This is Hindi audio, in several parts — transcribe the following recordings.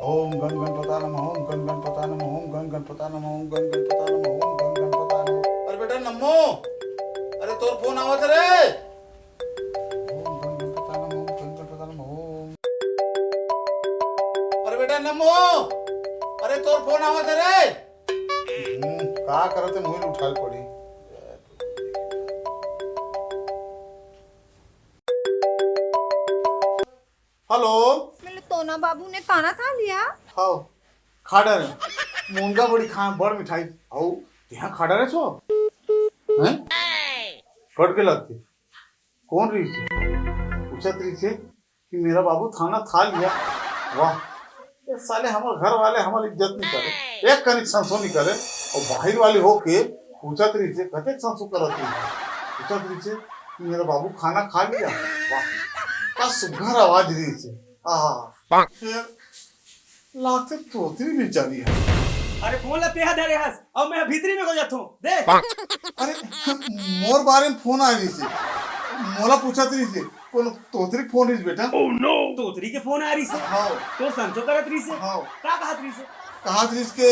ओम गण गणपता नमः ओम गण गणपता नमः ओम गण गणपता नमः ओम गण गणपता नमः ओम गण गणपता नमः। अरे बेटा नमो, अरे तोर फोन आवत रे। ओम गण गणपता नमः ओम गण गणपता नमः ओम। अरे बेटा नमो, अरे तोर फोन आवत रे। का करते मोबाइल उठाए पड़ी। हेलो, मेरे तोना बाबू ने खाना खा लिया। हाँ खाड़ा रे मूंगा बड़ी खा बड़ मिठाई आओ यहाँ खाड़ा रे छो हैं कट के लगती कौन रही थी पूछत रही थी कि मेरा बाबू खाना खा लिया। वाह ये साले हमारे घर वाले हमारी इज्जत नहीं करे, एक कनिक संसो नहीं करे और बाहर वाले हो के पूछत रही थी कते संसो करत रही पूछत रही थी कि मेरा बाबू खाना खा लिया। वाह का सुघर आवाज रही थी फिर लाते तोतरी बेचारी है। अरे फोन ला पेहा धरे हस अब मैं भीतरी में go जाता हूँ दे। अरे मोर बारे में फोन आ रही थी मोला पूछा रही थी कौन तोतरी फोन रही बेटा। ओह नो तोतरी के फोन आ रही से हाँ तो संसो करत रही से हाँ का कहत रही से कहा थी इसके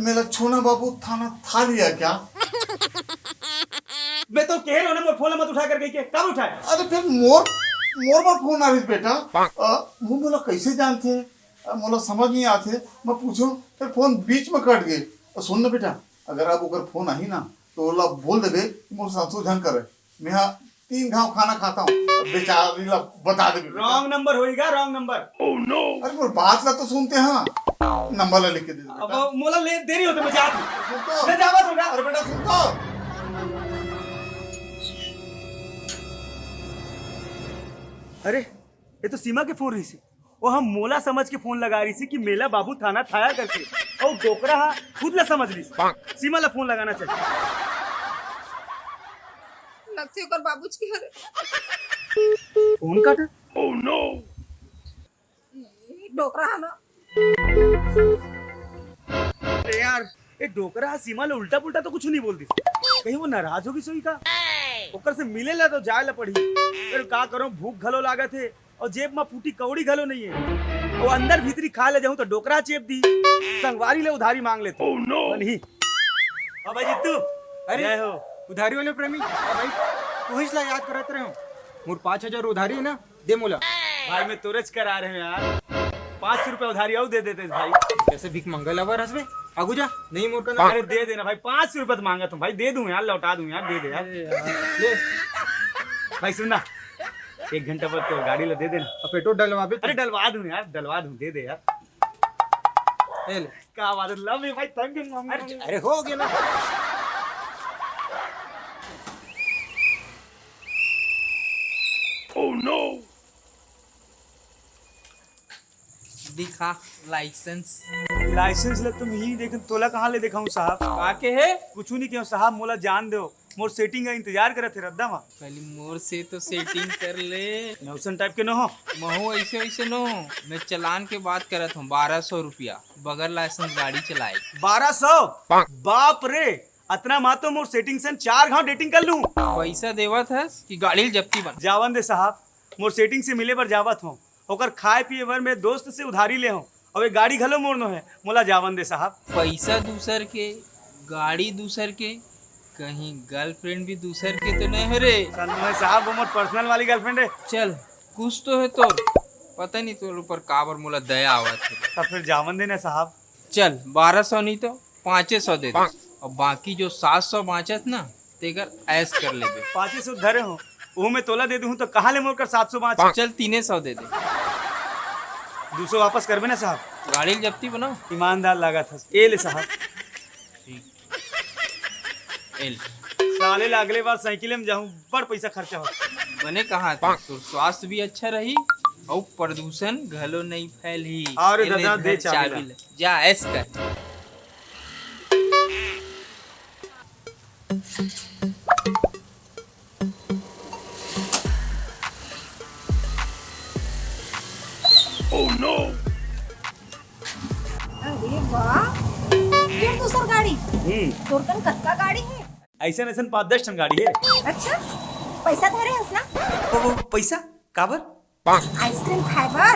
मेरा छोना बाबू थाना था लिया क्या। मैं तो कह रहा हूँ ना मोर फोन मत उठा कर गई के कब उठाए। अरे फिर मोर मोर पर फोन आ रही बेटा वो मोला कैसे जानते मोला समझ नहीं आते मैं पूछूं फिर फोन बीच में कट गई। और सुन ना बेटा अगर आप अगर फोन आई ना तो ओला बोल देबे मोर संशोधन करे मैं 3 घाव खाना खाता हूँ बेचारी ला बता देबे। रॉन्ग नंबर होएगा रॉन्ग नंबर। ओह नो अरे मोर बात ला तो सुनते हैं नंबर ला लिख के दे दे। अब मोला ले देरी होते मैं जात हूँ सुन तो मैं जावत हूँ। अरे बेटा सुन तो अरे ये तो सीमा के फोन रही सी और हम मोला समझ के फोन लगा रही सी कि मेला बाबू थाना थाया करके और डोकरा खुद ला समझ रही सी सीमा ला फोन लगाना चाहिए। लक्ष्य कर बाबूज की हरे फोन काटा। ओह नो डोकरा है ना। अरे यार ये डोकरा सीमा ला उल्टा पुल्टा तो कुछ नहीं बोलती कहीं वो नाराज होगी सोई का ओकर से मिले ला तो जाए ला पड़ी। फिर का करो भूख घलो लागत है और जेब में फूटी कौड़ी घलो नहीं है और अंदर भीतरी खा ले जाऊं तो डोकरा चेप दी संगवारी ले उधारी मांग लेते। ओह नो नहीं अब भाई जित्तू अरे हो उधारी वाले प्रेमी भाई तू ही ला याद करत रहे हो मोर 5000 उधारी है ना दे मोला। भाई मैं तुरज करा रहे हैं यार 500 रुपए उधारी और दे देते भाई। कैसे भीख मंगल अवर हसबे आगू जा नहीं मोर का अरे दे देना भाई 500 रुपए तो मांगा तुम भाई दे दूं यार लौटा दूं यार दे दे यार ले भाई सुनना 1 घंटा बाद तो गाड़ी ला दे देना। अब पेट्रोल डलवाबे अरे डलवा दूं यार डलवा दूं दे दे यार ले ले। क्या बात है लव यू भाई थैंक यू। अरे हो गया ना ओह नो दिखा लाइसेंस लाइसेंस ले तुम ही देख तोला कहाँ ले देखा हूँ साहब का के है कुछ नहीं क्यों साहब मोला जान दो मोर सेटिंग का इंतजार करे थे रद्दा मा पहले मोर से तो सेटिंग कर ले नौसन टाइप के न हो महू ऐसे ऐसे नो मैं चलान के बात करत हूँ 1200 रुपया बगैर लाइसेंस गाड़ी चलाए 1200 बाप रे अतना मा तो मोर सेटिंग से 4 घाव डेटिंग कर लूं पैसा देवत है कि गाड़ी जब्ती बन जावन दे साहब मोर सेटिंग से मिले पर जावत हूँ ओकर खाए पिए भर में दोस्त से उधारी ले हूँ और गाड़ी घलो मोड़नो है मोला जावन दे साहब। पैसा दूसर के गाड़ी दूसर के कहीं गर्लफ्रेंड भी दूसर के तो नहीं है रे है साहब वो मोर पर्सनल वाली गर्लफ्रेंड है। चल कुछ तो है तो पता नहीं तोर ऊपर काबर मोला दया आवत है तब फिर जावन देना साहब। चल 1200 नहीं तो 500 दे दे और बाकी जो 700 बाँचत ना तेकर ऐस कर ले 500 धरे हो वो मैं तोला दे दूं तो कहाँ ले मोड़ कर 705 चल 300 दे दे 200 वापस करबे ना साहब गाड़ी जब्ती बनाओ ईमानदार लगा था ए ले साहब एल साले ला अगले बार साइकिल में जाऊं बड़ पैसा खर्चा हो मैंने कहा था तो स्वास्थ्य भी अच्छा रही और प्रदूषण घलो नहीं फैली और दादा दे चाबी ले। जा ऐस कर ओह नो अरे वाह ये दूसर गाड़ी तोर कन कत्का गाड़ी है। ऐसा ऐसा 5-10 टन गाड़ी है। अच्छा पैसा धरे हस ना वो पैसा काबर आइसक्रीम खाए बर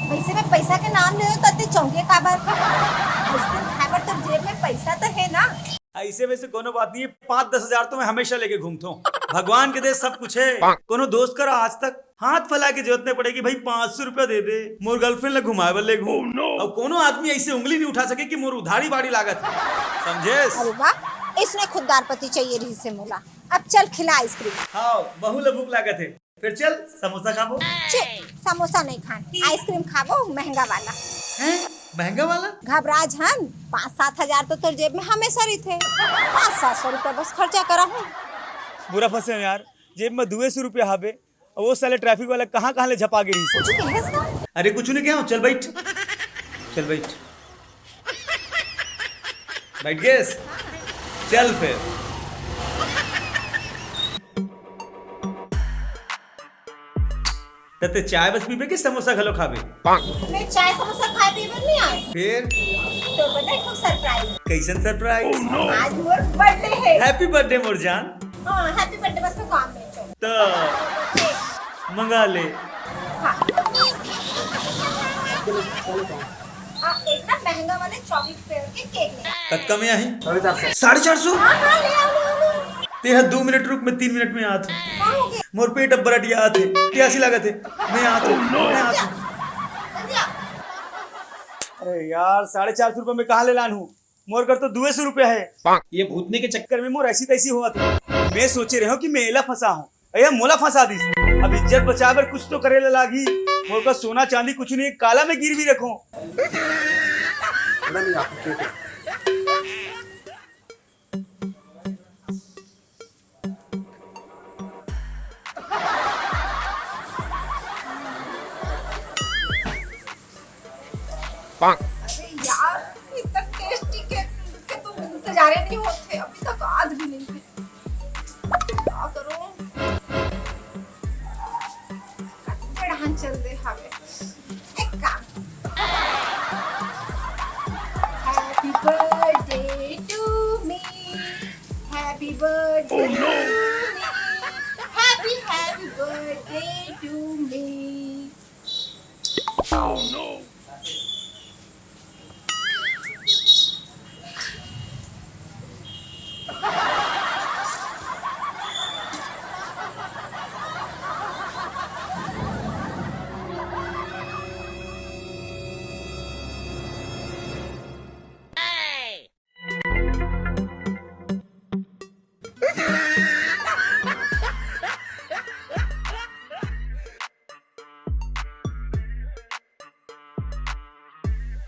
वैसे में पैसा के नाम ले तो अति चौंके काबर आइसक्रीम खाबर तो जेब में पैसा तो है ना। ऐसे वैसे कोनो बात नहीं है, 5-10 हजार तो मैं हमेशा लेके घूमता हूँ। भगवान के देश सब कुछ है। कोनो दोस्त करा आज तक हाथ फैला के जरूरत नहीं पड़ेगी भाई 500 रुपया दे दे मोर गर्लफ्रेंड ले घुमाए बल्ले घूम। और कोनो आदमी ऐसे उंगली नहीं उठा सके कि मोर उधारी बाड़ी लागत है, समझेस? अरे वाह, इसने खुददार पति चाहिए रही से मोला। अब चल खिला आइसक्रीम। हाँ बहु भूख लागत है, फिर चल समोसा खाबो। समोसा नहीं खान, आइसक्रीम खाबो महंगा वाला। हैं महंगा वाला? घबरा जान, 5-7 हजार तो तेरे जेब में हमेशा रही थे। 500-700 रुपया बस खर्चा करा हूँ। बुरा फंसे यार, जेब में 200 रुपया हावे और वो साले ट्रैफिक वाला कहाँ ले झपा गिरी से। कुछ कहे इसका? अरे कुछ नहीं क्या, चल बैठ, चल बैठ, बैठ गेस, चल फिर। तते चाय बस पीबे कि समोसा खलो खाबे? मैं चाय समोसा खाए पीबे नहीं आए। फिर तो बता एक सरप्राइज। कैसन सरप्राइज? आज मोर बर्थडे है। हैप्पी बर्थडे मोर जान। हाँ हैप्पी बर्थडे, बस मैं काम में चल। तो मंगा ले। हाँ। एक ना महंगा वाले चॉकलेट फ्लेवर के केक ले। कत्का में आई 450। हाँ हाँ ले आओ ले आओ ले आओ। तेरा 2 मिनट रुक, मैं 3 मिनट में आत हूँ। हाँ हो गया। मोर पेट अब बरट याद है, प्यासी लागत है, मैं आत हूँ, मैं आत हूँ। जल्दी आ। अरे यार 450 रुपए में कहाँ ले लान हूँ, मोर कर तो 200 रुपया है। ये भूतने के चक्कर में मोर ऐसी तैसी हुआ था। मैं सोचे रहे हो कि मैं एला फंसा हूँ, अया मोला फंसा दी। अब इज्जत बचाकर कुछ तो करे लागी। मोर का सोना चांदी कुछ नहीं, काला में गिरवी रखो। अरे यार इतना टेस्टी केक के तो इंतजार नहीं होते, अभी तक आज भी नहीं है। क्या करूं? कटड़ान चल दे हवे। एक काम। Happy birthday to me, happy birthday to me, happy happy birthday to me.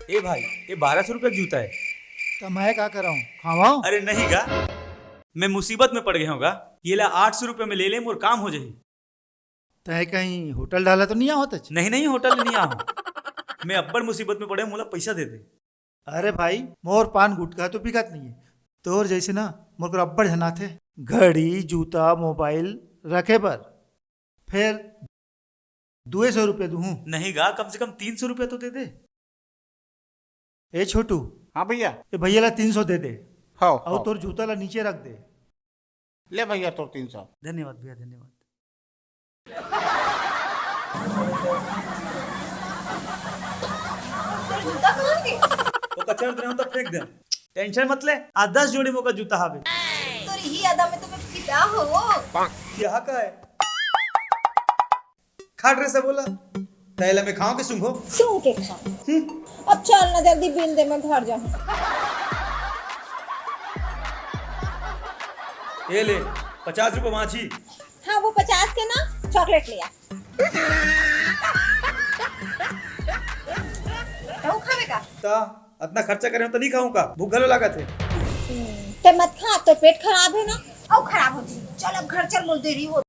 ए भाई, ये 1200 रुपये का जूता है। तो मैं क्या कर रहा हूँ, खावाओ? अरे नहीं गा, मैं मुसीबत में पड़ गया होगा। ये ला 800 रुपये में ले ले, मोर काम हो जाए। तय कहीं होटल डाला तो नहीं होता? नहीं नहीं, होटल नहीं आऊँ मैं, अब्बड़ मुसीबत में पड़े, मोला पैसा दे दे। अरे भाई मोर पान गुटखा तो बिकत नहीं है, तोर जैसे ना मोर को अब्बड़ झना थे घड़ी जूता मोबाइल रखे पर, फिर 200 रुपये दूँ? नहीं गा, कम से कम 300 रुपया तो दे दे। ए छोटू, हाँ भैया। ये भैया ला 300 दे दे हाँ और तोर जूता ला नीचे रख दे। ले भैया तो 300। धन्यवाद भैया, धन्यवाद। तेरा जूता कहाँ गया? तो कचर दे तो फेंक दे, टेंशन मत ले। आज 10 जोड़ी मोका जूता हावे। तो यही अदा में तुम्हें फिदा हो। यहाँ का है खाट रहे से बोला तैला में खाओ के सुंघो। सुन के खा। अब चल ना जल्दी बिल दे, मैं घर जाऊँ। ये ले 50 रुपये माछी। हाँ वो 50 के ना चॉकलेट लिया। तो खावेगा? ता इतना खर्चा करे तो नहीं खाऊंगा, भूख गलो लागत है। ते मत खा, तो पेट खराब है ना। और खराब हो जी। चल अब घर चल, बोल देरी हो।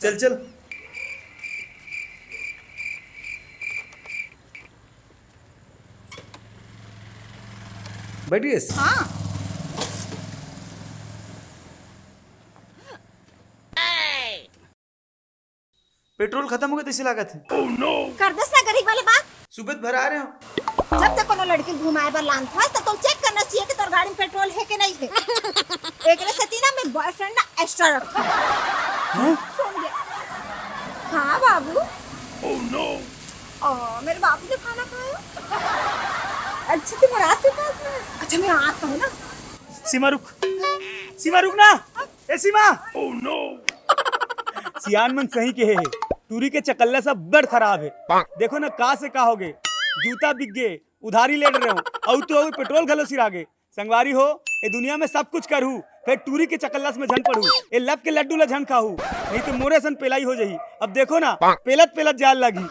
चल चल। बैठिए। हाँ पेट्रोल खत्म हो गया, इसी लागत है। कर दस ना गरीब वाले बात। सुबह भर आ रहे हो। जब तक कोनो लड़की घुमाए बार लान था तो चेक करना चाहिए कि तोर गाड़ी में पेट्रोल है कि नहीं है। एक सती ना मैं बॉयफ्रेंड ना एक्स्ट्रा रखती हूँ। सुन गया? हाँ बाबू, मेरे बाबू ने खाना खाया। अच्छा तुम रात से पास में? अच्छा मैं आता हूँ ना। सीमा रुक, सीमा रुक ना। ए सीमा। सियान मन सही के है, टूरी के चकल्ला सब बड़ खराब है। देखो ना का से का हो गए, जूता बिक गए, उधारी लेट रहे हो, और तो और पेट्रोल घलो सिरागे। संगवारी हो, ये दुनिया में सब कुछ करू, फिर टूरी के चकल्लास में झन पड़ू, ये लब के लड्डू ला झन खाहू, नहीं तो मोरे सन पेलाई हो जाही। अब देखो ना पेलत पेलत जाल लगी।